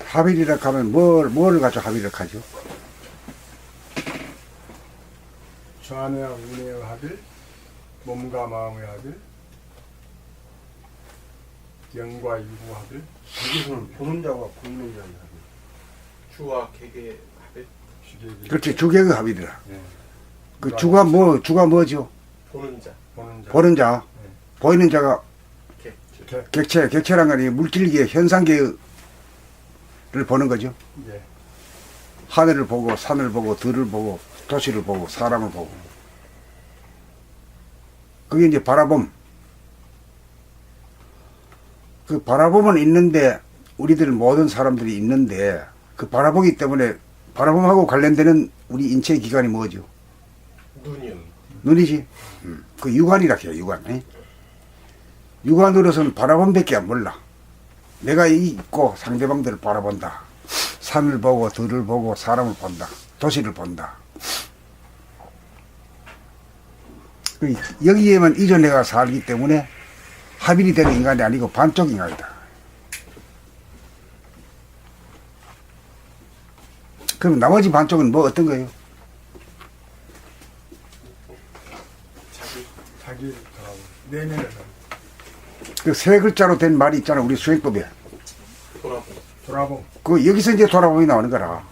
합의라 하면 뭘 가지고 합의를 하죠? 좌뇌와 우뇌의 합일, 몸과 마음의 합일, 영과 이구 합일, 여기서는 보는 자와 보이는 자의 합의. 주와 객의 합일. 주객이 그렇지, 주객의 합의라. 네. 그 주가 뭐죠? 보는 자. 보는 자, 보는 자, 네. 보이는 자가 객, 객체란 건 물질계, 현상계를 보는 거죠. 예, 하늘을 보고, 산을 보고, 들을 보고, 도시를 보고, 사람을 보고. 그게 이제 바라봄. 그 바라봄은 있는데, 우리들 모든 사람들이 있는데, 그 바라보기 때문에, 바라봄하고 관련되는 우리 인체의 기관이 뭐죠? 눈이요. 눈이지. 그 육안이라 해요, 육안. 에? 육안으로서는 바라봄밖에 안 몰라. 내가 있고 상대방들을 바라본다. 산을 보고, 들을 보고, 사람을 본다. 도시를 본다. 여기에만 이전해가 살기 때문에 합일이 되는 인간이 아니고 반쪽 인간이다. 그럼 나머지 반쪽은 뭐 어떤 거예요? 자기를 돌아보고 내면을 그 세 글자로 된 말이 있잖아, 우리 수행법에. 돌아보고 그 여기서 이제 돌아봄이 나오는 거라.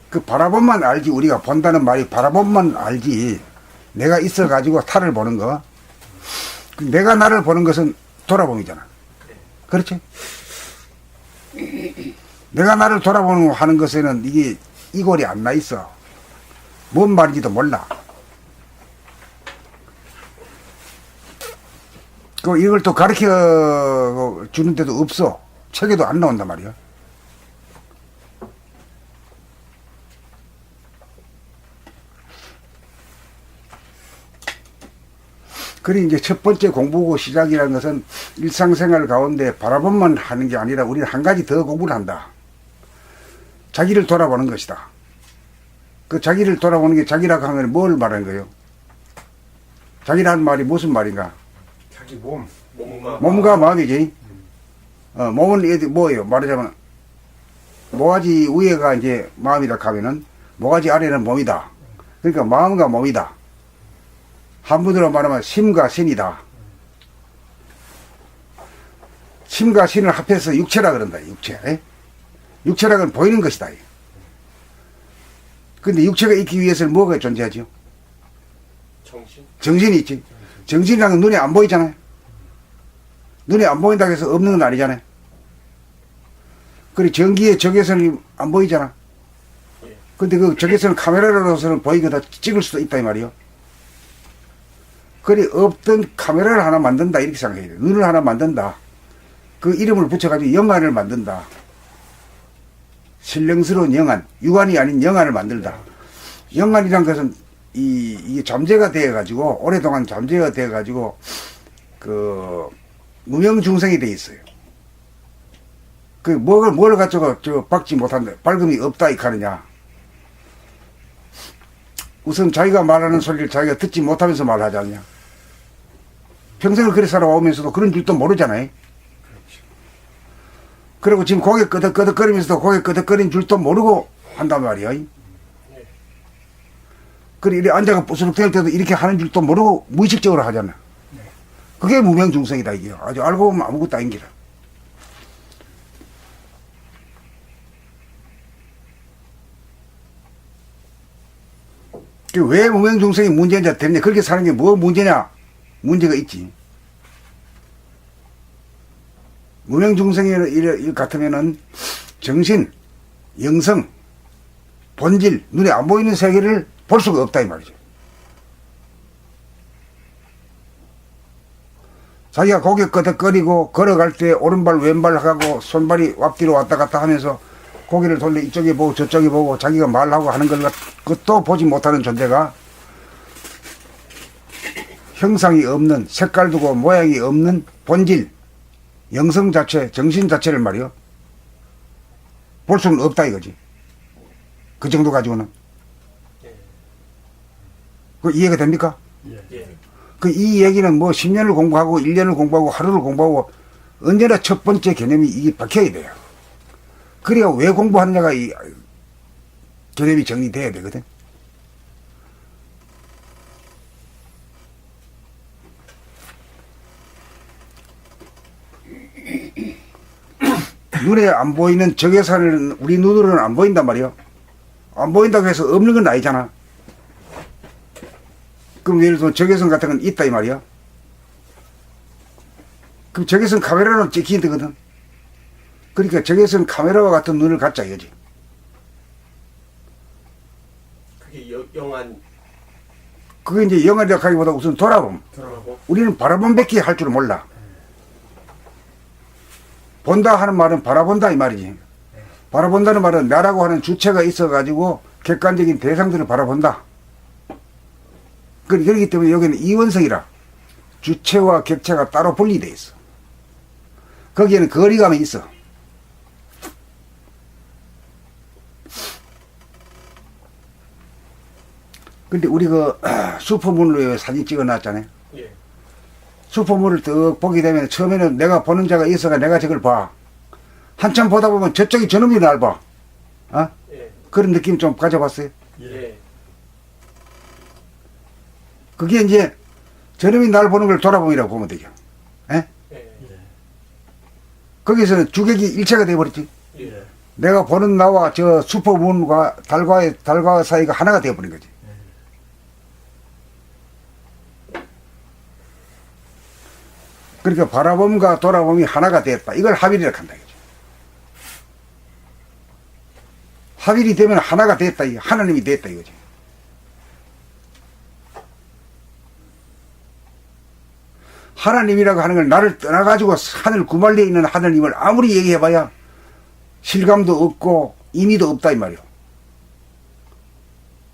그 바라봄만 알지, 우리가 본다는 말이 바라봄만 알지. 내가 있어가지고 타를 보는 거. 그 내가 나를 보는 것은 돌아봄이잖아. 그렇지? 내가 나를 돌아보는 하는 것에는 이게 이골이 안 나 있어. 뭔 말인지도 몰라. 그 이걸 또 가르쳐 주는 데도 없어. 책에도 안 나온단 말이야. 그리 이제 첫 번째 공부 시작이라는 것은 일상생활 가운데 바라봄만 하는 게 아니라 우리는 한 가지 더 공부를 한다. 자기를 돌아보는 것이다. 그 자기를 돌아보는 게 자기라고 하면 뭘 말하는 거예요? 자기라는 말이 무슨 말인가? 자기 몸, 몸과 마음이지. 몸은 뭐예요? 말하자면 모가지 위에가 이제 마음이다 하면은 모가지 아래는 몸이다. 그러니까 마음과 몸이다. 한문으로 말하면 심과 신이다. 심과 신을 합해서 육체라 그런다. 육체. 육체라는 보이는 것이다. 근데 육체가 있기 위해서는 뭐가 존재하죠? 정신. 정신이 있지. 정신이라는 건 눈에 안 보이잖아요. 눈에 안 보인다고 해서 없는 건 아니잖아요. 그리고 전기의 적외선이 안 보이잖아. 근데 그 적외선 카메라로서는 보이거나 찍을 수도 있다 이 말이요. 그리 없던 카메라를 하나 만든다 이렇게 생각해야 돼. 눈을 하나 만든다. 그 이름을 붙여가지고 영안을 만든다. 신령스러운 영안, 육안이 아닌 영안을 만들다. 영안이란 것은 이게 잠재가 되어가지고 오랫동안 잠재가 되어가지고 그 무명중생이 돼 있어요. 그 뭘 가지고 저 박지 못한다. 밝음이 없다 이 하느냐. 우선 자기가 말하는 소리를 자기가 듣지 못하면서 말하지 않냐. 평생을 그래 살아오면서도 그런 줄도 모르잖아요. 그리고 지금 고개 끄덕끄덕거리면서도 고개 끄덕거리는 줄도 모르고 한단 말이야. 그래, 이렇게 앉아가 부스럭 될 때도 이렇게 하는 줄도 모르고 무의식적으로 하잖아. 그게 무명중생이다, 이게. 아주 알고 보면 아무것도 아닌 기라. 왜 무명중생이 문제냐 됐냐. 그렇게 사는 게 뭐 문제냐. 문제가 있지. 무명중생이 일 같으면은 정신, 영성, 본질, 눈에 안 보이는 세계를 볼 수가 없다 이 말이죠. 자기가 고개 끄덕거리고 걸어갈 때 오른발 왼발 하고 손발이 앞뒤로 왔다 갔다 하면서 고개를 돌려 이쪽에 보고 저쪽에 보고 자기가 말하고 하는 걸 그것도 보지 못하는 존재가 형상이 없는, 색깔두고 모양이 없는 본질, 영성 자체, 정신 자체를 말이요. 볼 수는 없다 이거지. 그 정도 가지고는. 그 이해가 됩니까? 예. 그 이 얘기는 뭐 10년을 공부하고 1년을 공부하고 하루를 공부하고 언제나 첫 번째 개념이 이게 박혀야 돼요. 그래야 왜 공부하느냐가 이 개념이 정리돼야 되거든. 눈에 안 보이는 적외선을 우리 눈으로는 안 보인단 말이야. 안 보인다고 해서 없는 건 아니잖아. 그럼 예를 들어 적외선 같은 건 있다 이 말이야. 그럼 적외선 카메라로 찍히면 되거든. 그러니까 적외선 카메라와 같은 눈을 갖자 이거지. 그게 영안 그게 이제 영화력 하기보다 우선 돌아봄. 들어가고 우리는 바라봄밖에 할 줄은 몰라. 본다 하는 말은 바라본다 이 말이지. 바라본다는 말은 나라고 하는 주체가 있어가지고 객관적인 대상들을 바라본다. 그렇기 때문에 여기는 이원성이라 주체와 객체가 따로 분리되어 있어. 거기에는 거리감이 있어. 근데 우리 그 슈퍼문으로 사진 찍어 놨잖아요. 예. 슈퍼문을 딱 보게 되면 처음에는 내가 보는 자가 있어가 내가 저걸 봐. 한참 보다 보면 저쪽이 저놈이 날 봐. 어? 예. 그런 느낌 좀 가져봤어요? 예. 그게 이제 저놈이 날 보는 걸 돌아봄이라고 보면 되죠. 예? 예. 거기서는 주객이 일체가 돼버렸지. 예. 내가 보는 나와 저 슈퍼문과 달과 사이가 하나가 되어버린 거지. 그러니까 바라봄과 돌아봄이 하나가 되었다. 이걸 합일이라고 한다. 이거죠. 합일이 되면 하나가 됐다. 하나님이 됐다. 이거지. 하나님이라고 하는 걸 나를 떠나가지고 하늘 구말리에 있는 하나님을 아무리 얘기해봐야 실감도 없고 임의도 없다 이 말이요.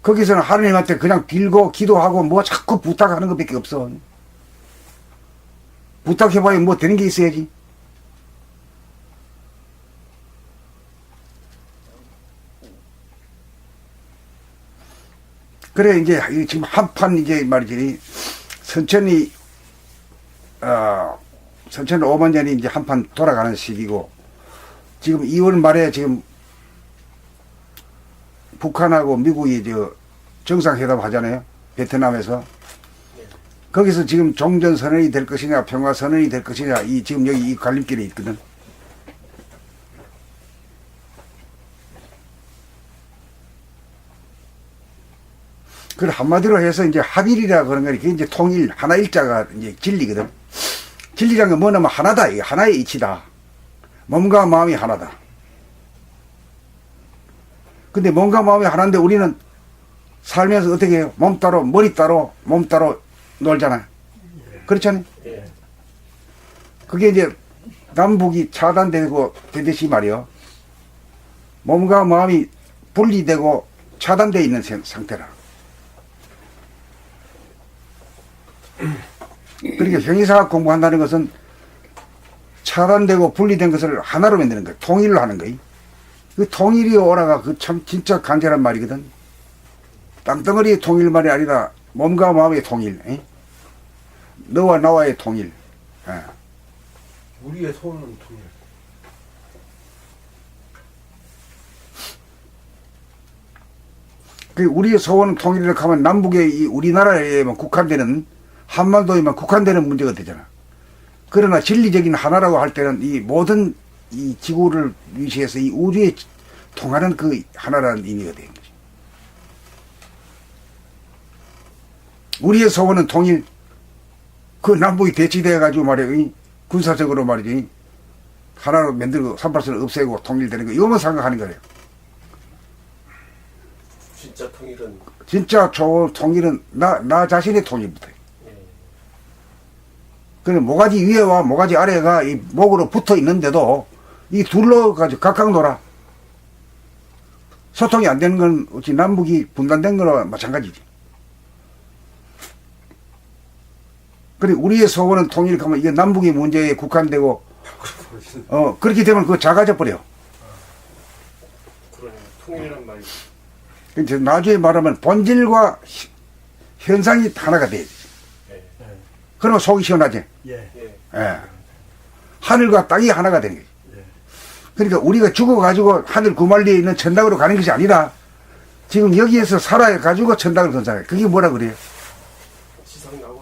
거기서는 하나님한테 그냥 빌고 기도하고 뭐 자꾸 부탁하는 것밖에 없어. 부탁해봐야 뭐 되는 게 있어야지. 그래 이제 지금 한판 이제 말이지 선천이 선천 5만 년이 이제 한판 돌아가는 시기고 지금 2월 말에 지금 북한하고 미국이 저 정상회담 하잖아요. 베트남에서. 거기서 지금 종전선언이 될 것이냐 평화선언이 될 것이냐 이 지금 여기 이 갈림길에 있거든. 그 한마디로 해서 이제 합일이라 그런 거니 그게 이제 통일 하나 일자가 이제 진리거든. 진리란 게 뭐냐면 하나다. 이게 하나의 이치다. 몸과 마음이 하나다. 근데 몸과 마음이 하나인데 우리는 살면서 어떻게 해요? 몸 따로 머리 따로 몸 따로 놀잖아요. 그렇잖아요. 예. 그게 이제 남북이 차단되고 되듯이 말이요. 몸과 마음이 분리되고 차단되어 있는 상태라. 그러니까 형이상학 공부한다는 것은 차단되고 분리된 것을 하나로 만드는 거예요. 통일로 하는 거예요. 그 통일이 오라가 그 참 진짜 간절한 말이거든. 땅덩어리의 통일 말이 아니라 몸과 마음의 통일. 에? 너와 나와의 통일. 에. 우리의 소원은 통일. 그 우리의 소원은 통일이라고 하면 남북의 이 우리나라에만 국한되는 한반도에만 국한되는 문제가 되잖아. 그러나 진리적인 하나라고 할 때는 이 모든 이 지구를 위시해서 이 우주에 통하는 그 하나라는 의미가 되는 거지. 우리의 소원은 통일. 그 남북이 대치되어가지고 말이야. 군사적으로 말이지. 하나로 만들고 38선을 없애고 통일되는 거. 이거만 생각하는 거래요. 진짜 통일은 진짜 통일은 나 자신의 통일부터. 예. 그래 모가지 위에와 모가지 아래가 이 목으로 붙어 있는데도 이 둘로 가지고 각각 놀아. 소통이 안 되는 건 어찌 남북이 분단된 거나 마찬가지지. 그래 우리의 소원은 통일 하면 이게 남북의 문제에 국한되고 그렇게 되면 그거 작아져 버려. 그러네요. 통일이란 말이 그래서 나중에 말하면 본질과 현상이 하나가 돼야지. 예. 그러면 속이 시원하지. 예. 예. 예. 하늘과 땅이 하나가 되는 거지. 예. 그러니까 우리가 죽어가지고 하늘 구말리에 있는 천당으로 가는 것이 아니라 지금 여기에서 살아가지고 천당을 건설해. 그게 뭐라 그래요?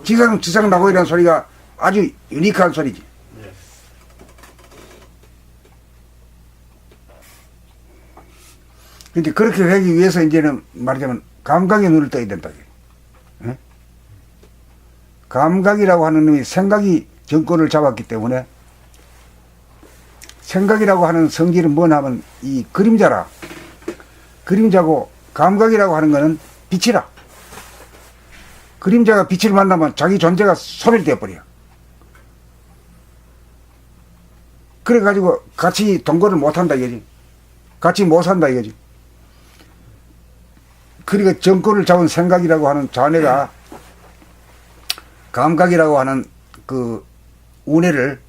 지상 나고 지상 나고이라는 소리가 아주 유니크한 소리지. 예. 근데 그렇게 하기 위해서 이제는 말하자면 감각의 눈을 떠야 된다. 예? 감각이라고 하는 놈이 생각이 정권을 잡았기 때문에 생각이라고 하는 성질은 뭐냐면 이 그림자라. 그림자고 감각이라고 하는 거는 빛이라. 그림자가 빛을 만나면 자기 존재가 소멸되어 버려. 그래가지고 같이 동거를 못한다 이거지. 같이 못 산다 이거지. 그러니까 정권을 잡은 생각이라고 하는 자네가 감각이라고 하는 그 운해를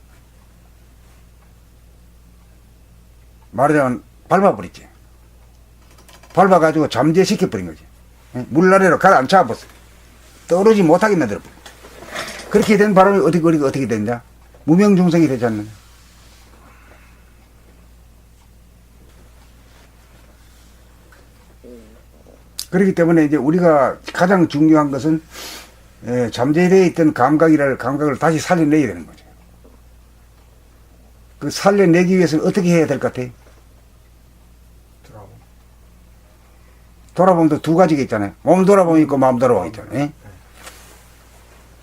말하자면 밟아버렸지. 밟아가지고 잠재시켜버린 거지. 물 아래로 가라앉혀버렸어. 떨어지지 못하게 만들어버려. 그렇게 된 바람에 어떻게 됐냐? 무명중생이 되지 않느냐. 그렇기 때문에 이제 우리가 가장 중요한 것은 잠재되어 있던 감각을 다시 살려내야 되는 거죠. 그 살려내기 위해서는 어떻게 해야 될 것 같아요? 돌아보면 또 두 가지가 있잖아요. 몸 돌아보면 있고 마음 돌아보면 있잖아요. 예?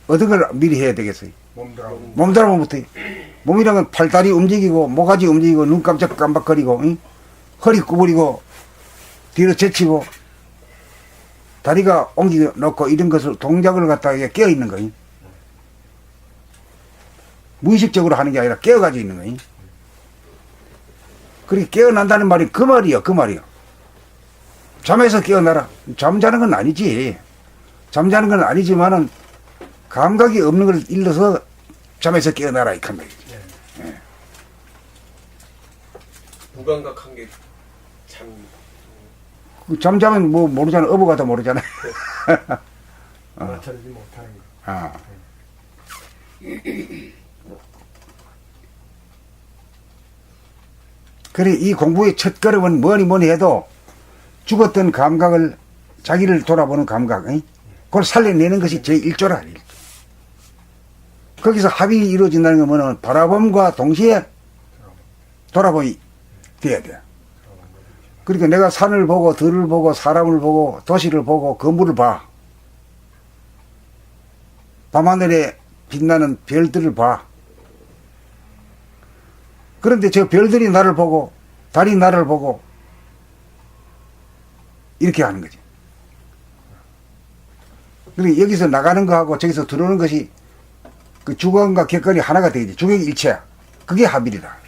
어떤 걸 미리 해야 되겠어요? 몸 돌아보면부터. 몸이란 건 팔다리 움직이고 모가지 움직이고 눈 깜빡깜빡거리고 허리 구부리고 뒤로 제치고 다리가 옮겨 놓고 이런 것을 동작을 갖다가 깨어 있는 거예요. 무의식적으로 하는 게 아니라 깨어가지고 있는 거예요. 그렇게 깨어난다는 말이 그 말이요. 잠에서 깨어나라. 잠자는 건 아니지. 잠자는 건 아니지만은 감각이 없는 걸 일러서 잠에서 깨어나라 이런 말이지. 무감각한 게 참. 잠자면 뭐 모르잖아. 어부가도 모르잖아. 알아차리지 못하는 거. 아. 그래, 이 공부의 첫 걸음은 뭐니 해도 죽었던 감각을, 자기를 돌아보는 감각, 그걸 살려내는 것이 제1조라. 거기서 합의가 이루어진다는 건 뭐냐면 바라봄과 동시에 돌아봄이 돼야 돼. 그러니까 내가 산을 보고, 들을 보고, 사람을 보고, 도시를 보고, 건물을 봐. 밤하늘에 빛나는 별들을 봐. 그런데 저 별들이 나를 보고, 달이 나를 보고, 이렇게 하는 거지. 그러니까 여기서 나가는 거하고 저기서 들어오는 것이 그 주객과 객관이 하나가 되겠지. 주객이 일체야. 그게 합일이다.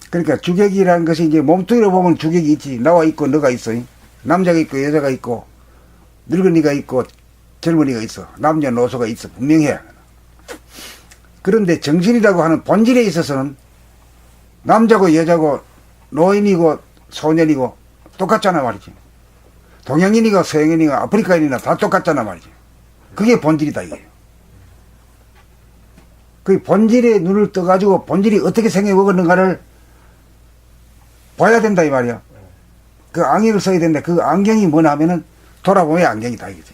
그러니까 주객이라는 것이 이제 몸뚱이로 보면 주객이 있지. 나와 있고 너가 있어. 남자가 있고 여자가 있고 늙은이가 있고 젊은이가 있어. 남녀노소가 있어. 분명해. 그런데 정신이라고 하는 본질에 있어서는 남자고 여자고 노인이고 소년이고 똑같잖아 말이지. 동양인이고 서양인이고 아프리카인이나 다 똑같잖아 말이지. 그게 본질이다 이거예요. 그 본질에 눈을 떠가지고 본질이 어떻게 생겨 먹었는가를 봐야 된다 이 말이야. 그 안경을 써야 된다. 그 안경이 뭐냐 하면은 돌아보면 안경이다 이거지.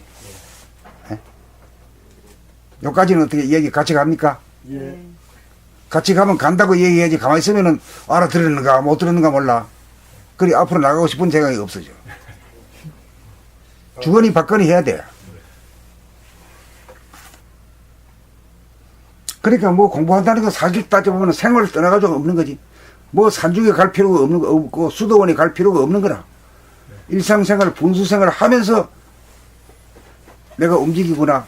여기까지는 어떻게 얘기 같이 갑니까? 예. 같이 가면 간다고 얘기해야지. 가만히 있으면은 알아들었는가 못 들었는가 몰라. 그리 앞으로 나가고 싶은 생각이 없어져. 주거니 받거니 해야 돼. 그러니까 뭐 공부한다는 건 사실 따져보면 생활을 떠나가지고 없는 거지. 뭐 산중에 갈 필요가 없는 거 없고 수도원에 갈 필요가 없는 거라. 일상생활 분수생활을 하면서 내가 움직이구나,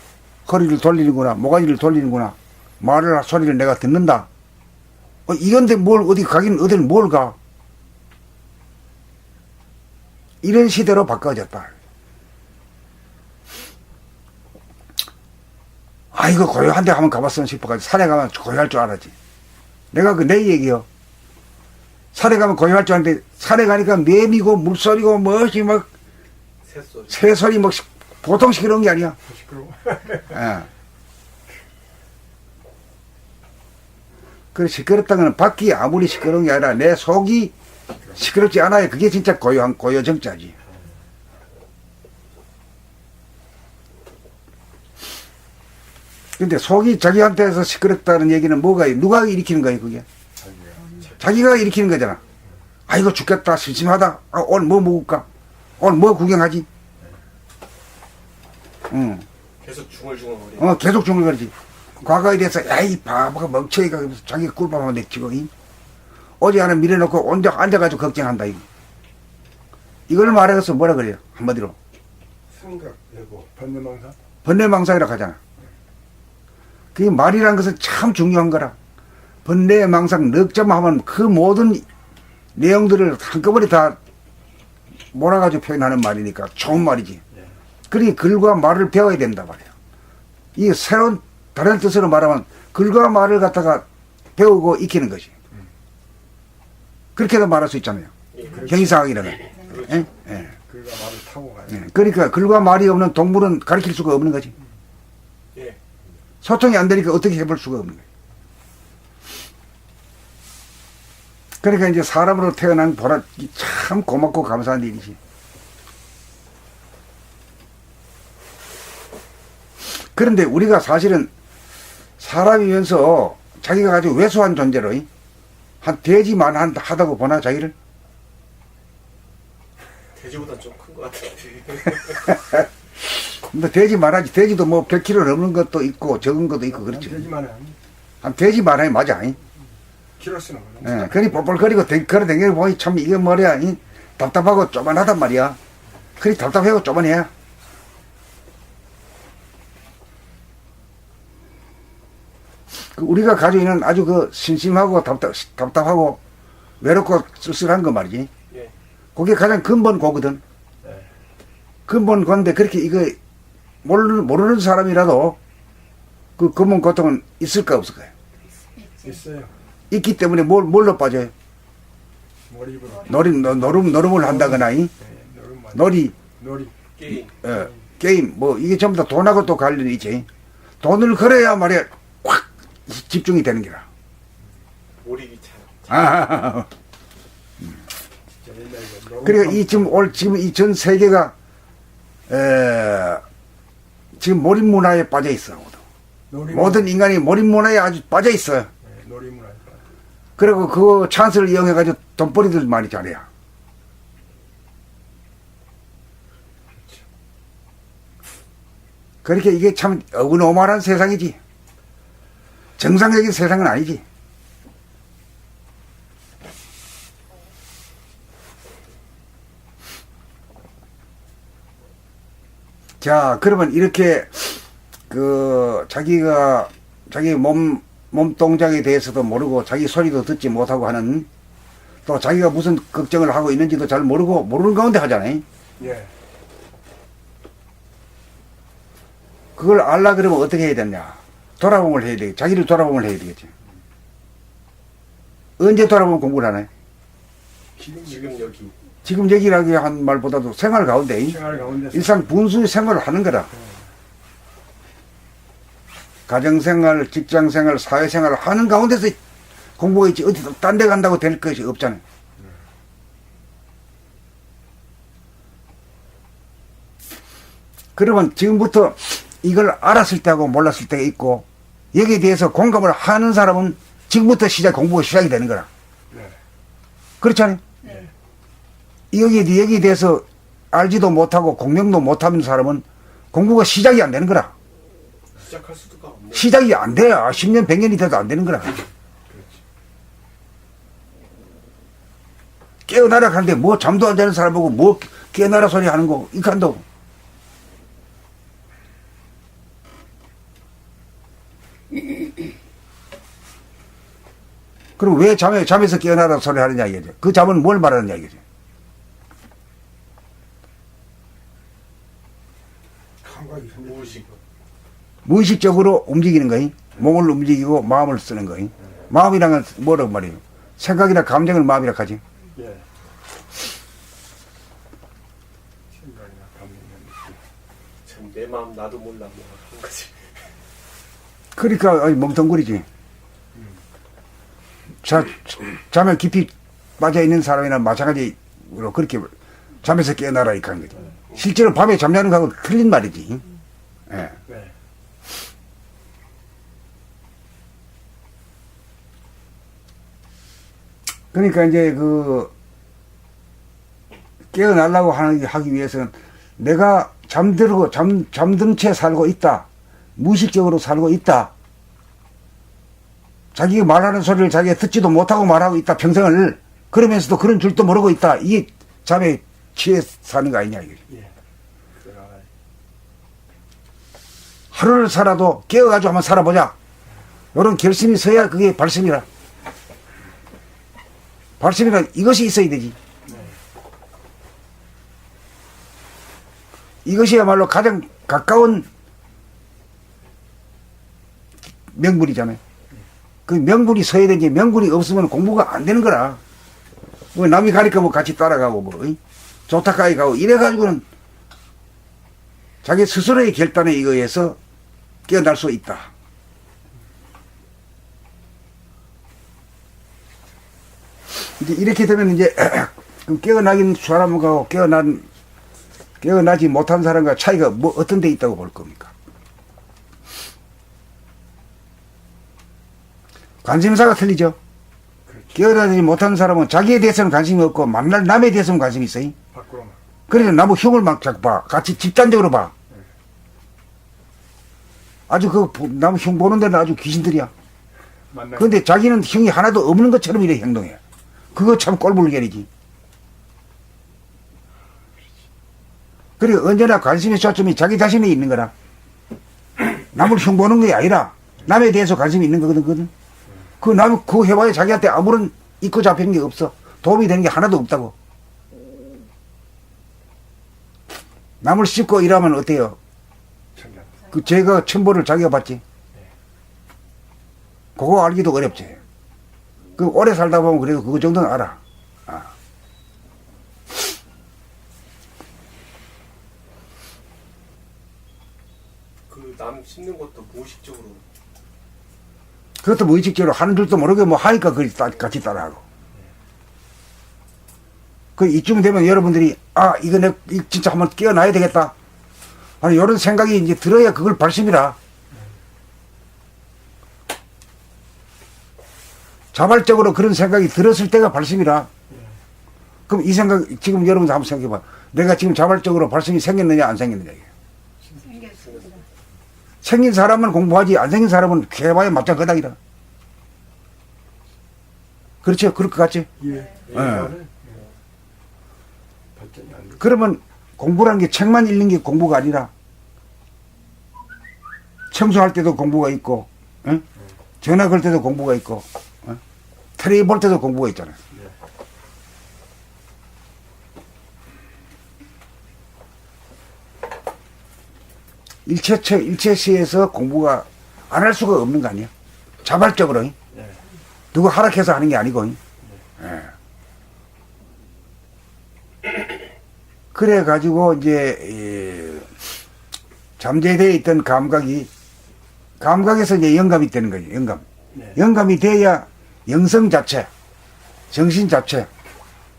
허리를 돌리는구나, 모가지를 돌리는구나, 말을 소리를 내가 듣는다. 이건데 뭘 어디 가긴 어딜 뭘 가. 이런 시대로 바꿔졌다. 아 이거 고요한 데 한번 가봤으면 싶어가지고 산에 가면 고요할 줄 알았지. 내가 그 내 얘기요. 산에 가면 고요할 줄 알았는데 산에 가니까 매미고 물소리고 뭐지 막 새소리. 새소리 막 보통 시끄러운 게 아니야. 시끄러워. 예. 그 시끄럽다는 건 밖이 아무리 시끄러운 게 아니라 내 속이 시끄럽지 않아요. 그게 진짜 고요한 고요정자지. 근데 속이 자기한테서 시끄럽다는 얘기는 뭐가 누가 일으키는 거예요 그게? 자기가 일으키는 거잖아. 아이고 죽겠다 심심하다. 아, 오늘 뭐 먹을까? 오늘 뭐 구경하지? 응. 계속 중얼중얼거리. 계속 중얼거리지. 과거에 대해서 야이 바보가 멍청이가 자기 꿀밤만 내치고 어제 하나 밀어놓고 혼자 앉아가지고 걱정한다 이거. 이걸 말해서 뭐라 그래요 한마디로 생각 내고 번뇌망상. 번뇌망상이라고 하잖아. 그게 말이라는 것은 참 중요한 거라. 번뇌망상 넉점 하면 그 모든 내용들을 한꺼번에 다 몰아가지고 표현하는 말이니까 좋은 말이지. 그러니 글과 말을 배워야 된다 말이야. 이 새로운 다른 뜻으로 말하면 글과 말을 갖다가 배우고 익히는 것이. 그렇게도 말할 수 있잖아요. 형이상학이라는. 예? 예. 글과 말을 타고 가요. 예. 그러니까 글과 말이 없는 동물은 가르칠 수가 없는 거지. 예. 소통이 안 되니까 어떻게 해볼 수가 없는 거예요. 그러니까 이제 사람으로 태어난 보라 참 고맙고 감사한 일이지. 그런데 우리가 사실은 사람이면서 자기가 아주 왜소한 존재로 한 돼지만 하다고 보나 자기를? 돼지보다 좀 큰 것 같은데. 근데 돼지만 하지. 돼지도 뭐 100kg 넘는 것도 있고 적은 것도 있고 그렇죠. 되지만 한 돼지만 하면 맞아. 키로수는 예, 그니 뻘뻘거리고 걸어 댕기는 보니 참 이게 뭐야 답답하고 쪼만하단 말이야. 그리 답답하고 쪼만해. 우리가 가지고 있는 아주 그 심심하고 답답하고 외롭고 쓸쓸한 거 말이지. 예. 그게 가장 근본 고거든. 네. 근본 건데 그렇게 이거 모르는 사람이라도 그 근본 고통은 있을까 없을까요? 있어요. 있기 때문에 뭘로 빠져요? 몰입으로. 노름을 한다거나 네, 노름 맞아. 놀이 놀이. 게임. 게임 뭐 이게 전부 다 돈하고 또 관련이 있지. 돈을 걸어야 말이야 확 집중이 되는 게라. 몰입이 참. 아, 옛날에 노름 그러니까 이 지금 이 전 세계가 지금 몰입 문화에 빠져 있어. 놀이 모든 인간이 몰입 문화에 아주 빠져 있어. 네, 놀이 문화. 그리고 그 찬스를 이용해 가지고 돈벌이들 많이 잘해요. 그렇게 이게 참 어그노멀한 세상이지. 정상적인 세상은 아니지. 자, 그러면 이렇게 자기가 자기 몸 동작에 대해서도 모르고 자기 소리도 듣지 못하고 하는 또 자기가 무슨 걱정을 하고 있는지도 잘 모르고 모르는 가운데 하잖아요. 예. 그걸 알라 그러면 어떻게 해야 되냐? 돌아봄을 해야 되겠지. 자기를 돌아봄을 해야 되겠지. 언제 돌아보면 공부를 하나요? 지금 여기. 지금 얘기라고 한 말보다도 생활 가운데 생활 가운데서 일상 분수 생활을 하는 거라. 가정생활, 직장생활, 사회생활을 하는 가운데서 공부가 있지 어디 딴 데 간다고 될 것이 없잖아요. 그러면 지금부터 이걸 알았을 때하고 몰랐을 때가 있고 여기에 대해서 공감을 하는 사람은 지금부터 공부가 시작이 되는 거라. 네. 그렇잖아요. 네. 여기에 대해서 알지도 못하고 공명도 못하는 사람은 공부가 시작이 안 되는 거라. 시작할 수가 없네. 시작이 안 돼야 10년 100년이 돼도 안 되는 거라. 깨어나라 하는데 뭐 잠도 안 자는 사람 보고 뭐 깨어나라 소리 하는 거 이거 한다고. 그럼 왜 잠에서 깨어나라 소리 하느냐 이거죠. 그 잠은 뭘 말하느냐 이거죠. 감각이 무의식. 무의식적으로 움직이는 거임. 몸을 움직이고 마음을 쓰는 거임. 마음이란 건 뭐라고 말해요? 생각이나 감정을 마음이라 하지. 예. 생각이나 감정이나 참 내 마음 나도 몰라 뭐 하는 거지. 그러니까 멍텅구리지. 잠에 깊이 빠져 있는 사람이나 마찬가지로 그렇게 잠에서 깨어나라 이렇게 하는 거죠. 실제로 밤에 잠자는 거하고 틀린 말이지. 예. 네. 그러니까 이제 깨어나려고 하기 위해서는 내가 잠든 채 살고 있다. 무의식적으로 살고 있다. 자기가 말하는 소리를 자기가 듣지도 못하고 말하고 있다. 평생을. 그러면서도 그런 줄도 모르고 있다. 이게 잠에 취해 사는 거 아니냐, 이거지. 예. 그래. 하루를 살아도 깨어가지고 한번 살아보자. 이런 결심이 서야 그게 발심이라. 발심이라 이것이 있어야 되지. 이것이야말로 가장 가까운 명분이잖아요. 그 명분이 서야 되지. 명분이 없으면 공부가 안 되는 거라. 뭐 남이 가니까 뭐 같이 따라가고 뭐 좋다까지 가고 이래가지고는 자기 스스로의 결단에 의해서 깨어날 수 있다. 이제 이렇게 되면 이제 깨어나긴 사람하고 깨어나지 못한 사람과 차이가 뭐 어떤 데 있다고 볼 겁니까? 관심사가 틀리죠. 그렇죠. 깨어나지 못한 사람은 자기에 대해서는 관심이 없고 만날 남에 대해서는 관심이 있어요. 밖으로만. 그래서 나무 흉을 막 자꾸 봐. 같이 집단적으로 봐. 아주 나무 흉 보는 데는 아주 귀신들이야. 만나. 그런데 자기는 흉이 하나도 없는 것처럼 이렇게 행동해. 그거 참 꼴불견이지. 그리고 언제나 관심의 초점이 자기 자신에 있는 거라. 남을 흉 보는 게 아니라 남에 대해서 관심이 있는 거거든. 그 해봐야 자기한테 아무런 입고 잡히는 게 없어. 도움이 되는 게 하나도 없다고. 남을 씹고 일하면 어때요? 참견. 그 죄가 천벌을 자기가 받지. 그거 알기도 어렵지. 그 오래 살다 보면 그래도 그거 정도는 알아. 그 남 씹는 것도 무의식적으로. 그것도 무의식적으로 하는 줄도 모르게 뭐 하니까 같이 따라하고. 그 이쯤 되면 여러분들이 이거 진짜 한번 깨어나야 되겠다. 아니 이런 생각이 이제 들어야 그걸 발심이라. 자발적으로 그런 생각이 들었을 때가 발심이라. 그럼 이 생각 지금 여러분들 한번 생각해봐. 내가 지금 자발적으로 발심이 생겼느냐 안 생겼느냐. 생겼습니다. 생긴 사람은 공부하지 안 생긴 사람은 해봐야 맞짱 끄덕이다. 그렇죠? 그럴 것 같지? 예. 예. 발전이 안 돼. 그러면 공부라는 게 책만 읽는 게 공부가 아니라 청소할 때도 공부가 있고, 전화 걸 때도 공부가 있고, 텔레비 볼 때도 공부가 있잖아요. 일체시에서 공부가 안 할 수가 없는 거 아니야? 자발적으로. 누구 하락해서 하는 게 아니고. 그래가지고, 이제, 잠재되어 있던 감각에서 이제 영감이 되는 거죠, 영감. 네. 영감이 돼야 영성 자체, 정신 자체,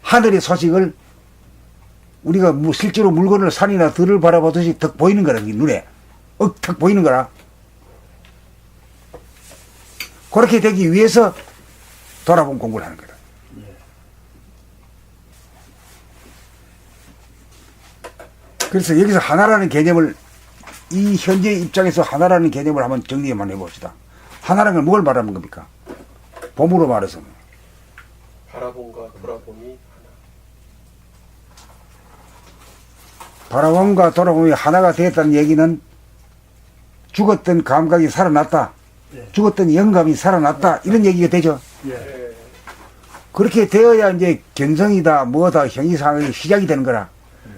하늘의 소식을 우리가 실제로 물건을 산이나 들을 바라보듯이 턱 보이는 거라, 눈에. 턱 보이는 거라. 그렇게 되기 위해서 돌아본 공부를 하는 거다. 그래서 여기서 하나라는 개념을 이 현재 입장에서 하나라는 개념을 한번 정리만 해봅시다. 하나라는 걸 뭘 말하는 겁니까? 봄으로 말해서. 바라봄과 돌아봄이 바라봄과 돌아봄이 하나가 되었다는 얘기는 죽었던 감각이 살아났다. 죽었던 영감이 살아났다. 이런 얘기가 되죠. 예. 하나. 그렇게 되어야 이제 견성이다, 뭐다, 형이상이 시작이 되는 거라.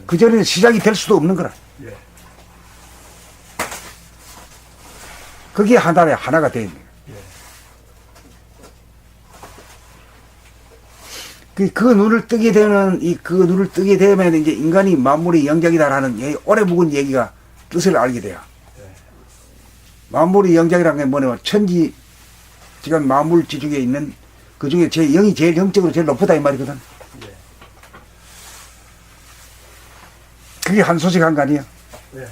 그전에는 시작이 될 수도 없는 거라. 예. 그게 하나가 되어 있는 거야. 그 눈을 뜨게 되면, 그 눈을 뜨게 되면 이제 인간이 만물의 영장이다라는 오래 묵은 얘기가 뜻을 알게 돼요. 만물의 영장이라는 게 뭐냐면 지금 만물 지중에 있는 그 그 중에 제 영이 제일 영적으로 제일 높다 이 말이거든. 예. 그게 한 소식 한 거 아니에요? 예.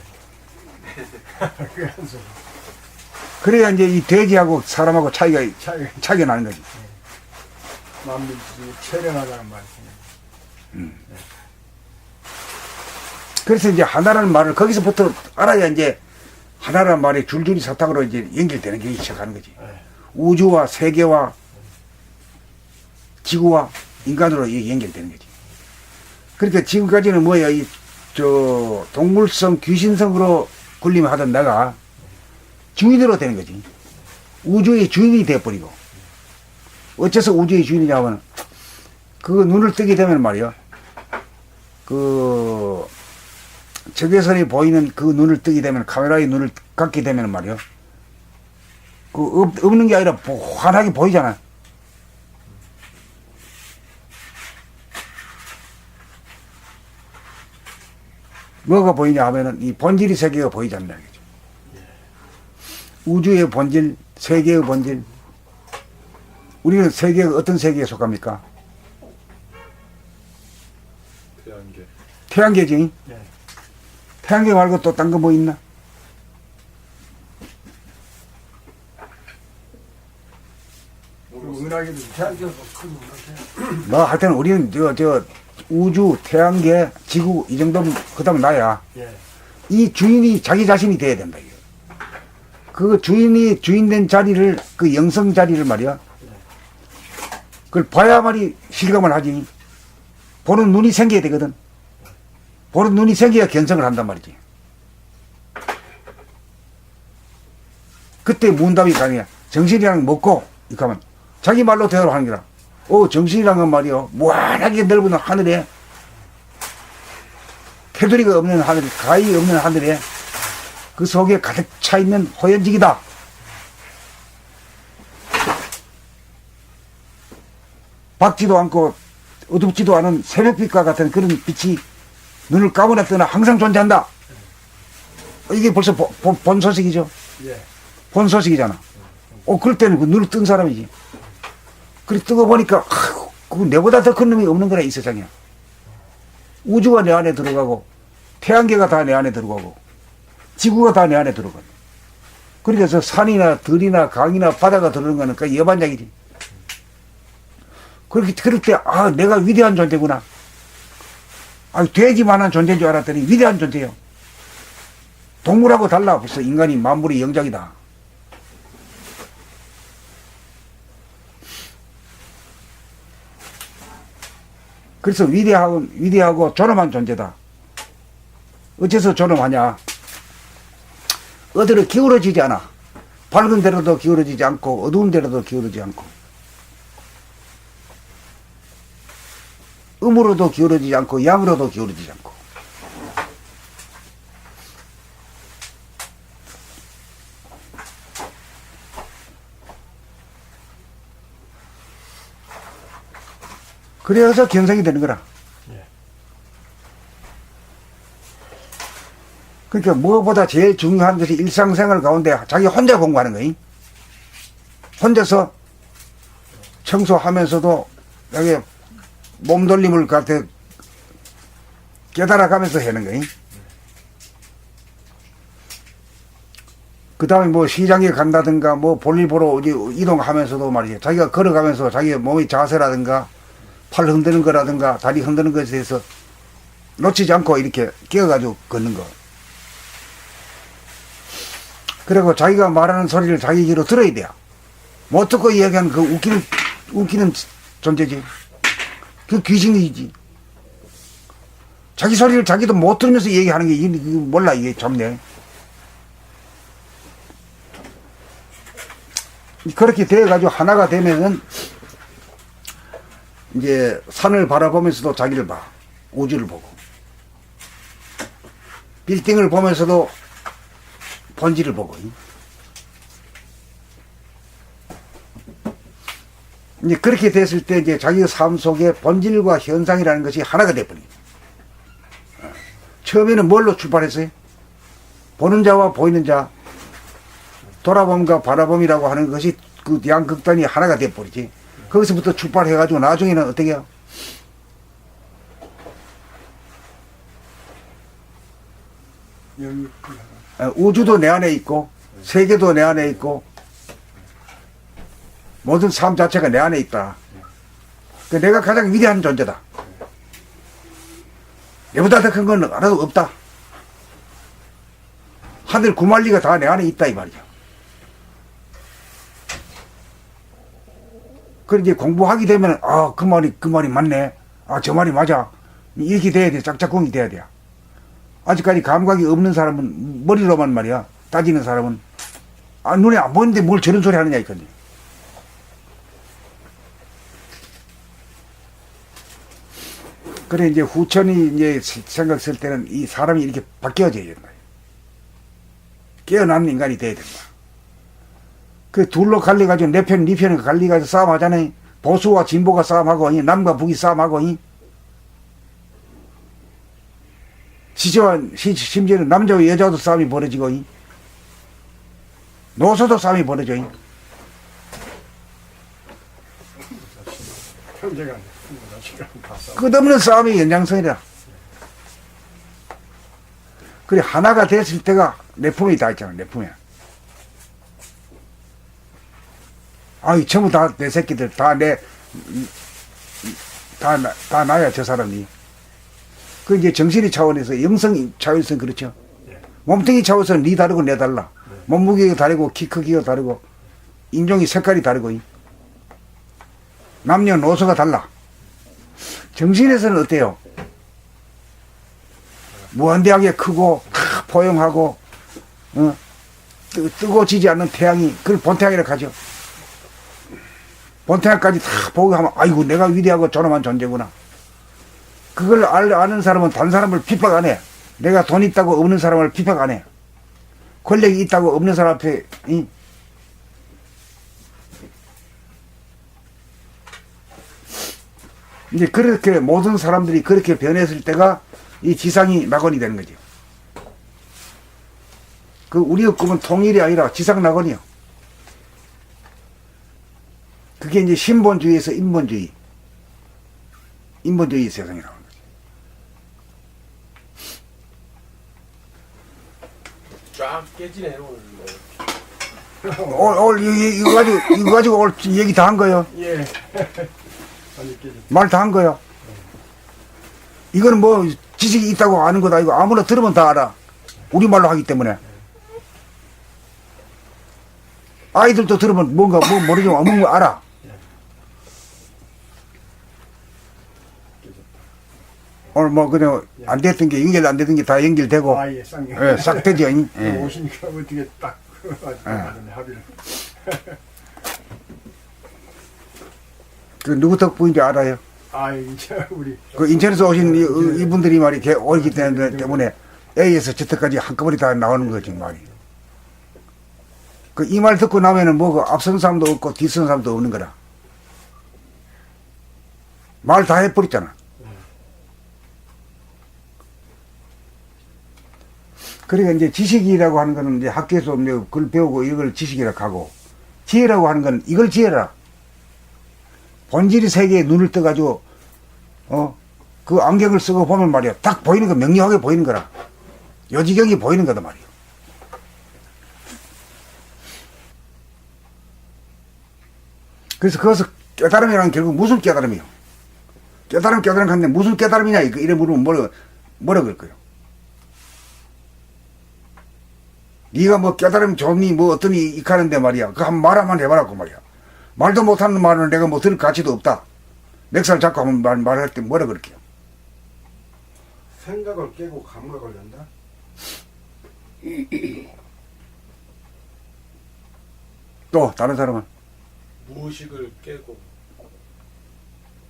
그게 한 소리. 그래야 이제 이 돼지하고 사람하고 차이가 나는 거지. 만민이 체련하다는 말씀이에요. 그래서 이제 하나라는 말을 거기서부터 알아야 이제 하나라는 말이 줄줄이 사탕으로 이제 연결되는 게 시작하는 거지. 예. 우주와 세계와 지구와 인간으로 연결되는 거지. 그러니까 지금까지는 뭐야, 동물성, 귀신성으로 군림하던 내가 주인으로 되는 거지. 우주의 주인이 돼버리고. 어째서 우주의 주인이냐 하면, 그 눈을 뜨게 되면 말이야. 적외선이 보이는 그 눈을 뜨게 되면, 카메라의 눈을 감게 되면 말이야. 없는 게 아니라 환하게 보이잖아. 뭐가 보이냐 하면은 이 본질의 세계가 보이지 않는 거죠. 우주의 본질, 세계의 본질. 우리는 세계가 어떤 세계에 속합니까? 태양계. 태양계지. 예. 태양계 말고 또 딴 거 뭐 있나? 그리고 은하계도 대학교에서 큰 문화재. 뭐 하여튼 우리는 우주, 태양계, 지구 이 정도면 그다음 나야. 예. 이 주인이 자기 자신이 돼야 된다. 이거. 그 주인이 주인된 자리를, 그 영성 자리를 말이야. 그걸 봐야만이 실감을 하지. 보는 눈이 생겨야 되거든. 보는 눈이 생겨야 견성을 한단 말이지. 그때 문답이 가능해. 정신이랑 먹고, 이렇게 하면 자기 말로 대화를 하는 거라. 정신이란 건 말이요. 무한하게 넓은 하늘에, 테두리가 없는 하늘, 가히 없는 하늘에 그 속에 가득 차 있는 호연직이다. 밝지도 않고 어둡지도 않은 새벽빛과 같은 그런 빛이 눈을 감으나 항상 존재한다. 이게 벌써 본 소식이죠. 예. 본 소식이잖아. 그럴 때는 그 눈을 뜬 사람이지. 그래 뜨고 보니까 그거 내보다 더 큰 놈이 없는 거라 이 세상이야. 우주가 내 안에 들어가고 태양계가 다 내 안에 들어가고 지구가 다 내 안에 들어가. 그러니까 저 산이나 들이나 강이나 바다가 들어오는 거는 그 예반적이지. 그럴 때 내가 위대한 존재구나. 돼지만한 존재인 줄 알았더니 위대한 존재요. 동물하고 달라. 벌써 인간이 만물의 영장이다. 그래서 위대하고 존엄한 존재다. 어째서 존엄하냐? 어디로 기울어지지 않아. 밝은 데로도 기울어지지 않고 어두운 데로도 기울어지지 않고 음으로도 기울어지지 않고 양으로도 기울어지지 않고. 그래서 견성이 되는 거라. 예. 그러니까 무엇보다 제일 중요한 것이 일상생활 가운데 자기 혼자 공부하는 거임. 혼자서 청소하면서도 여기 몸돌림을 갖다 깨달아가면서 하는 거임. 그 다음에 뭐 시장에 간다든가 뭐 볼일 보러 어디 이동하면서도 말이죠. 자기가 걸어가면서 자기 몸의 자세라든가 팔 흔드는 거라든가 다리 흔드는 것에 대해서 놓치지 않고 이렇게 끼어가지고 걷는 거. 그리고 자기가 말하는 소리를 자기 귀로 들어야 돼요. 못 듣고 이야기하는 그 웃기는 존재지. 그 귀신이지. 자기 소리를 자기도 못 들으면서 얘기하는 게 몰라. 이게 좋네. 그렇게 돼가지고 하나가 되면은 이제 산을 바라보면서도 자기를 봐. 우주를 보고. 빌딩을 보면서도 본질을 보고. 이제 그렇게 됐을 때 이제 자기 삶 속에 본질과 현상이라는 것이 하나가 돼버려요. 처음에는 뭘로 출발했어요? 보는 자와 보이는 자, 돌아봄과 바라봄이라고 하는 것이 그 양극단이 하나가 돼버리지. 거기서부터 출발해가지고 나중에는 어떻게 해요? 여기 우주도 내 안에 있고 세계도 내 안에 있고 모든 삶 자체가 내 안에 있다. 그 내가 가장 위대한 존재다. 내보다 더 큰 건 하나도 없다. 하늘 구만리가 다 내 안에 있다 이 말이죠. 그래 이제 공부하게 되면 그 말이 맞네. 저 말이 맞아. 이렇게 돼야 돼. 짝짝꿍이 돼야 돼. 아직까지 감각이 없는 사람은 머리로만 말이야 따지는 사람은 눈에 안 보이는데 뭘 저런 소리 하느냐 이거지. 그래 이제 후천이 이제 생각 쓸 때는 이 사람이 이렇게 바뀌어져야 된다. 깨어난 인간이 돼야 된다. 그 둘로 갈려가지고 내 편, 네 편을 갈려가지고 싸움하잖아요. 보수와 진보가 싸움하고 남과 북이 싸움하고 심지어는 남자와 여자도 싸움이 벌어지고 노소도 싸움이 벌어져. 형제간 시간 다 싸워. 끝없는 싸움이 연장선이라. 그래 하나가 됐을 때가 내 품에 다 있잖아. 내 품에. 전부 다 내 새끼들 다 나야 저 사람이. 그 이제 정신의 차원에서 영성 차원에서 그렇죠. 몸뚱이 차원에서는 니 다르고 내 달라. 몸무게가 다르고 키 크기가 다르고 인종이 색깔이 다르고 남녀노소가 달라. 정신에서는 어때요? 무한대하게 크고 포용하고 뜨거워지지 않는 태양이 그걸 본태양이라고 하죠. 본태양까지 다 보고 하면 아이고 내가 위대하고 존엄한 존재구나. 그걸 아는 사람은 다른 사람을 핍박 안 해. 내가 돈 있다고 없는 사람을 핍박 안 해. 권력이 있다고 없는 사람 앞에 이제 그렇게 모든 사람들이 그렇게 변했을 때가 이 지상이 낙원이 되는 거죠. 그 우리의 꿈은 통일이 아니라 지상 낙원이요. 그게 이제 신본주의에서 인본주의 세상이 나오는 거죠. 쫙 깨지네 오늘. 오늘 이거 가지고 오늘 얘기 다 한 거예요. 예. 많이 깨졌. 말 다 한 거예요. 이거는 뭐 지식이 있다고 아는 거다. 이거 아무나 들으면 다 알아. 우리말로 하기 때문에. 아이들도 들으면 뭔가 모르지만 뭔가 알아. 오늘 뭐 그냥 안 됐던 게 연결 안 되던 게 다 연결되고 예, 쌍게. 예, 싹 되죠. 예. 오시니까 어떻게 딱 맞네 합의를. 그 누구 덕분인지 알아요? 이제 우리 그 인천에서 오신 이분들이 말이 오기 때문에 A에서 Z까지 한꺼번에 다 나오는 거지 말이. 그 이 말 듣고 나면은 뭐 앞선 사람도 없고 뒤선 사람도 없는 거라. 말 다 해버렸잖아. 그러니까 이제 지식이라고 하는 거는 이제 학교에서 그걸 배우고 이걸 지식이라고 하고, 지혜라고 하는 건 이걸 지혜라. 본질의 세계에 눈을 떠가지고 그 안경을 쓰고 보면 말이야 딱 보이는 거, 명료하게 보이는 거라. 요지경이 보이는 거다 말이야. 그래서 그것을 깨달음이라는 결국 무슨 깨달음이요? 깨달음 하는데 무슨 깨달음이냐 이래 물으면 뭐라 그럴 거예요? 네가 뭐 깨달음 좋니 뭐 어떠니 이카는데 말이야 그 한 말 한번 해봐라고 말이야. 말도 못하는 말은 내가 뭐 들을 가치도 없다. 멱살 잡고 한번 말할 때 뭐라 그럴게요? 생각을 깨고 감각을 연다. 또 다른 사람은 무의식을 깨고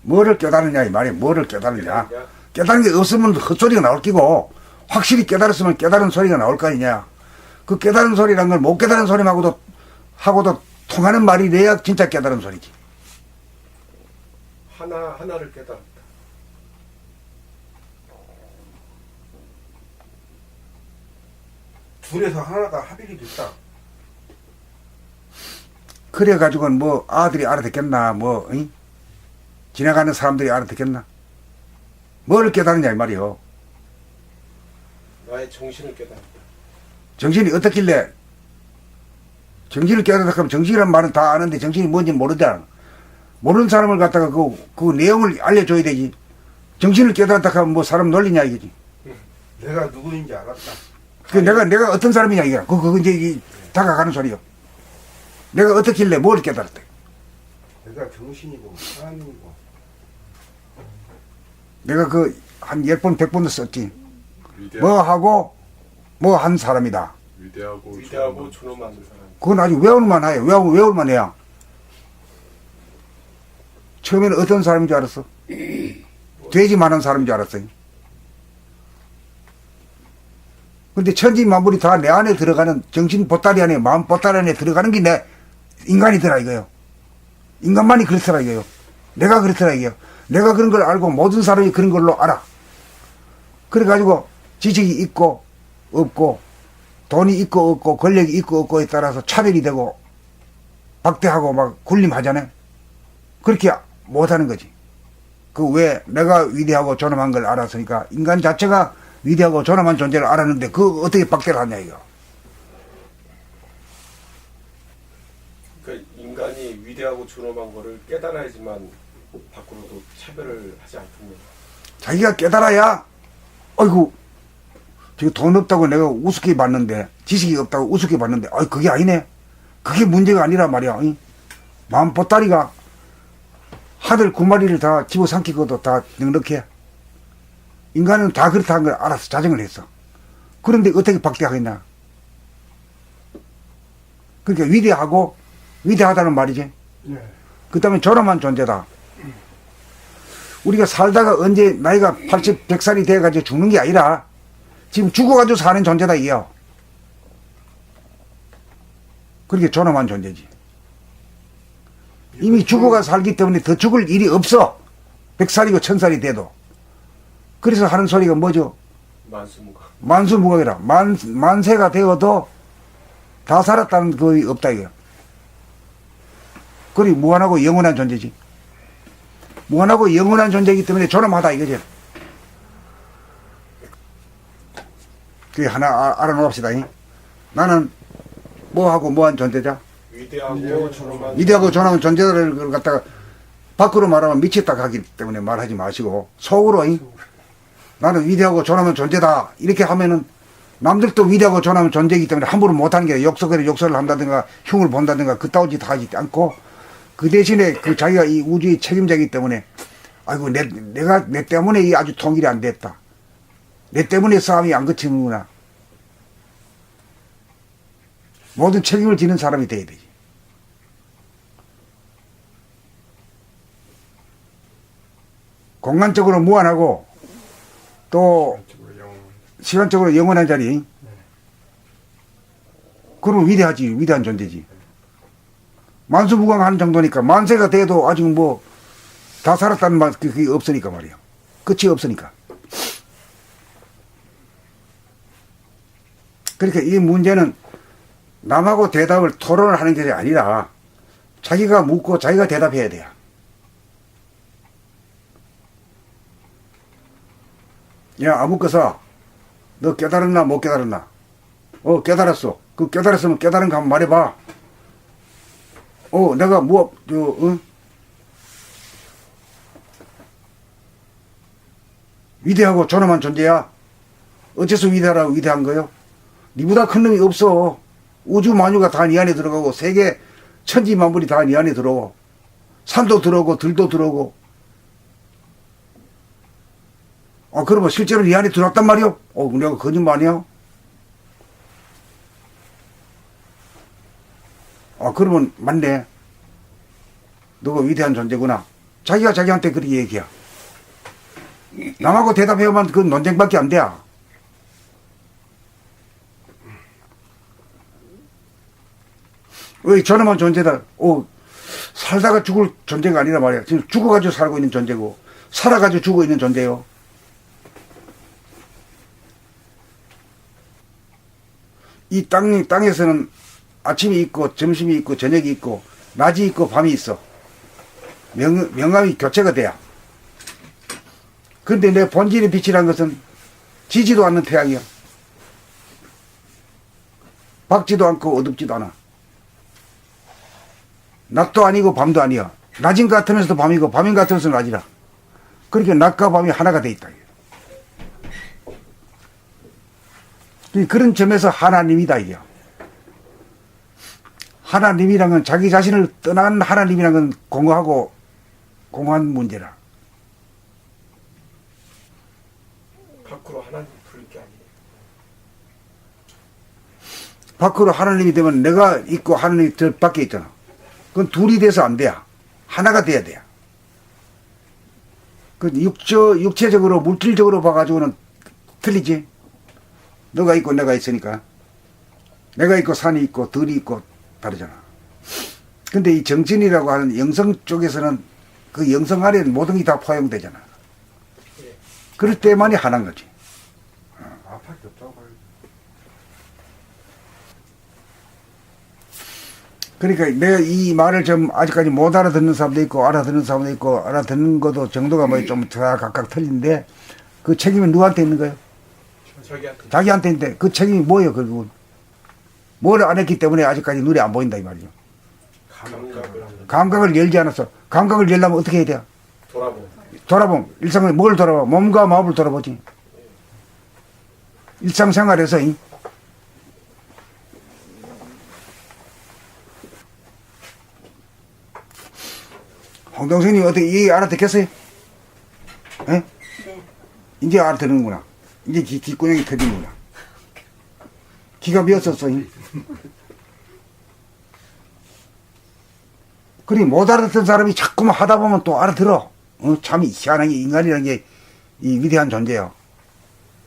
뭐를 깨달느냐 이 말이야. 뭐를 깨달느냐. 깨달은 게 없으면 헛소리가 나올 끼고 확실히 깨달았으면 깨달은 소리가 나올 거 아니냐. 그 깨달은 소리란 걸 못 깨달은 소리하고도 통하는 말이 돼야 진짜 깨달은 소리지. 하나를 깨달았다. 둘에서 하나가 합일이 됐다. 그래가지고는 뭐 아들이 알아듣겠나, 뭐, 응? 지나가는 사람들이 알아듣겠나? 뭘 깨달았냐, 이 말이요. 나의 정신을 깨달았다. 정신이 어떻길래, 정신을 깨달았다 하면 정신이란 말은 다 아는데 정신이 뭔지 모르잖아. 모르는 사람을 갖다가 그 내용을 알려줘야 되지. 정신을 깨달았다 하면 뭐 사람 놀리냐, 이거지. 내가 누구인지 알았다. 그 내가 어떤 사람이냐, 이거야. 그거 이제 다가가는 소리요. 내가 어떻길래 뭘 깨달았대. 내가 정신이고 사람이고. 내가 한 10번, 100번도 썼지. 위대하고, 뭐 하고, 뭐 한 사람이다. 위대하고 위대하고 존엄한 사람. 그건 아주 외울만 해요. 외울만 해야. 처음에는 어떤 사람인 줄 알았어? 돼지 많은 사람인 줄 알았어요. 근데 천지만물이 다 내 안에 들어가는 정신 보따리 안에, 마음 보따리 안에 들어가는 게 내 인간이더라, 이거요. 인간만이 그렇더라, 이거요. 내가 그렇더라, 이거요. 내가 그런 걸 알고 모든 사람이 그런 걸로 알아. 그래가지고 지식이 있고 없고 돈이 있고 없고 권력이 있고 없고에 따라서 차별이 되고 박대하고 막 군림하잖아요. 그렇게 못하는 거지. 그 왜 내가 위대하고 존엄한 걸 알았으니까 인간 자체가 위대하고 존엄한 존재를 알았는데 그 어떻게 박대를 하냐 이거. 그러니까 인간이 위대하고 존엄한 거를 깨달아야지만 밖으로도 차별을 하지 않습니다. 자기가 깨달아야 아이고 저기 돈 없다고 내가 우습게 봤는데 지식이 없다고 우습게 봤는데 아이 그게 아니네. 그게 문제가 아니란 말이야. 응? 마음 보따리가 하들 9마리를 다 집어삼키고도 다 넉넉해. 인간은 다 그렇다는 걸 알아서 자정을 했어. 그런데 어떻게 박대하겠냐. 그러니까 위대하고 위대하다는 말이지. 예. 그 다음에 존엄한 존재다. 우리가 살다가 언제 나이가 80, 100살이 돼가지고 죽는 게 아니라 지금 죽어가지고 사는 존재다 이게요. 그렇게 존엄한 존재지. 이미 죽어가 살기 때문에 더 죽을 일이 없어. 100살이고 1000살이 돼도. 그래서 하는 소리가 뭐죠? 만수무가. 만수무각이라. 만세가 되어도 다 살았다는 거 없다 이거. 그리 무한하고 영원한 존재지. 무한하고 영원한 존재이기 때문에 존엄하다 이거지. 그게 하나 알아놓읍시다. 나는 뭐하고 뭐한 존재자? 위대하고 존엄한 위대하고 존엄한 존재를 갖다가 밖으로 말하면 미쳤다 하기 때문에 말하지 마시고 속으로 나는 위대하고 존엄한 존재다 이렇게 하면은 남들도 위대하고 존엄한 존재이기 때문에 함부로 못하는 게 욕설을 한다든가 흉을 본다든가 그따위 짓 하지 않고 그 대신에 그 자기가 이 우주의 책임자이기 때문에 아이고 내가 내 때문에 이 아주 통일이 안 됐다. 내 때문에 싸움이 안 그치는구나. 모든 책임을 지는 사람이 돼야 되지. 공간적으로 무한하고 또 시간적으로 영원한 자리. 그러면 위대하지. 위대한 존재지. 만수무강하는 정도니까 만세가 돼도 아직 뭐 다 살았다는 말 그게 없으니까 말이야. 끝이 없으니까. 그러니까 이 문제는 남하고 대답을 토론을 하는 게 아니라 자기가 묻고 자기가 대답해야 돼요. 야 아무것사 너 깨달았나 못 깨달았나? 깨달았어. 그 깨달았으면 깨달은 거 한번 말해봐. 내가 위대하고 존엄한 존재야. 어째서 위대한 거요? 니보다 큰 놈이 없어. 우주 만유가 다 니 안에 들어가고 세계 천지 만물이 다 니 안에 들어오고 산도 들어오고 들도 들어오고. 그러면 실제로 니 안에 들어왔단 말이요? 내가 거짓말이야? 그러면 맞네. 너가 위대한 존재구나. 자기가 자기한테 그렇게 얘기해. 남하고 대답해야만 그 논쟁밖에 안 돼. 왜 존엄한 존재다. 살다가 죽을 존재가 아니라 말이야. 지금 죽어가지고 살고 있는 존재고 살아가지고 죽어 있는 존재요. 이 땅에서는 아침이 있고 점심이 있고 저녁이 있고 낮이 있고 밤이 있어. 명암이 교체가 돼야. 근데 내 본질의 빛이란 것은 지지도 않는 태양이야. 밝지도 않고 어둡지도 않아. 낮도 아니고 밤도 아니야. 낮인 것 같으면서도 밤이고 밤인 것 같으면서 낮이라. 그렇게 낮과 밤이 하나가 돼 있다. 그런 점에서 하나님이다 이게. 하나님이란 건 자기 자신을 떠난 하나님이란 건 공허한 문제라. 밖으로 하나님 부를 게 아니에요. 밖으로 하나님이 되면 내가 있고 하나님이 저 밖에 있잖아. 그건 둘이 돼서 안 돼야. 하나가 돼야 돼요. 그 육체적으로 물질적으로 봐가지고는 틀리지. 너가 있고 내가 있으니까. 내가 있고 산이 있고 들이 있고 다르잖아. 근데 이 정신이라고 하는 영성 쪽에서는 그 영성 안에는 모든 게 다 포용되잖아. 그럴 때만이 하나인 거지. 아파트 없다고 봐요. 그러니까 내가 이 말을 좀 아직까지 못 알아듣는 사람도 있고 알아듣는 사람도 있고 알아듣는 것도 정도가 뭐 좀 각각 틀린데 그 책임은 누구한테 있는 거예요? 자기한테. 자기한테 있는데 그 책임이 뭐예요 결국은? 뭘 안 했기 때문에 아직까지 눈에 안 보인다 이 말이죠. 감각을 열지 않았어. 감각을 열려면 어떻게 해야 돼요? 돌아봄. 일상을 뭘 돌아봐? 몸과 마음을 돌아보지. 일상생활에서 홍동생님 어떻게 이 알아듣겠어요? 예? 네. 이제 알아듣는구나. 이제 귓구녕이 터지는구나. 귀가 비었었어. 그리 못 알아듣던 사람이 자꾸만 하다 보면 또 알아들어. 참 희한하게 인간이라는 게 이 위대한 존재야.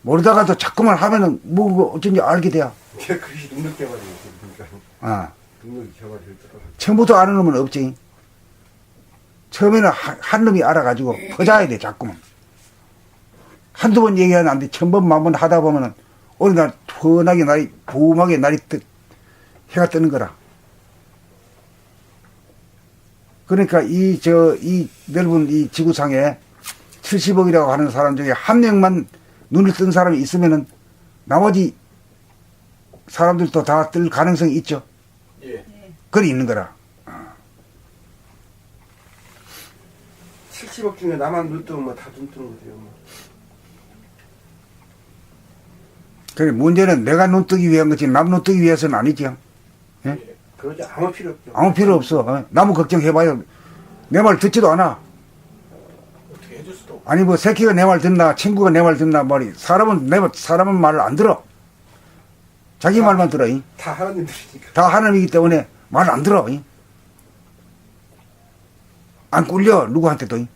모르다가도 자꾸만 하면은 뭐 어쩐지 알게 돼요. 그게 능력 개발이 그러니까 아, 능력이 개발이 되더라고요. 처음부터 아는 놈은 없지. 처음에는 한 놈이 알아가지고 퍼져야 돼, 자꾸만. 한두 번 얘기하면 안 돼. 천 번, 만 번 하다 보면은 어느 날 훤하게 부음하게 해가 뜨는 거라. 그러니까 이 넓은 이 지구상에 70억이라고 하는 사람 중에 한 명만 눈을 뜬 사람이 있으면은 나머지 사람들도 다 뜰 가능성이 있죠. 예. 그리 있는 거라. 70억 중에 나만 눈 뜨면 다 눈 뜨는 거죠. 뭐. 그래, 문제는 내가 눈 뜨기 위한 거지, 남 눈 뜨기 위해서는 아니죠. 예? 그러지 아무 필요 없죠. 아무 필요 없어. 나무 걱정해봐요. 내 말 듣지도 않아. 어떻게 해줄 수도 없고. 아니, 뭐, 새끼가 내 말 듣나, 친구가 내 말 듣나, 사람은 말을 안 들어. 자기 말만 들어. 다 하나님들이니까. 다 하나님이기 때문에 말을 안 들어. 안 꿀려, 누구한테도.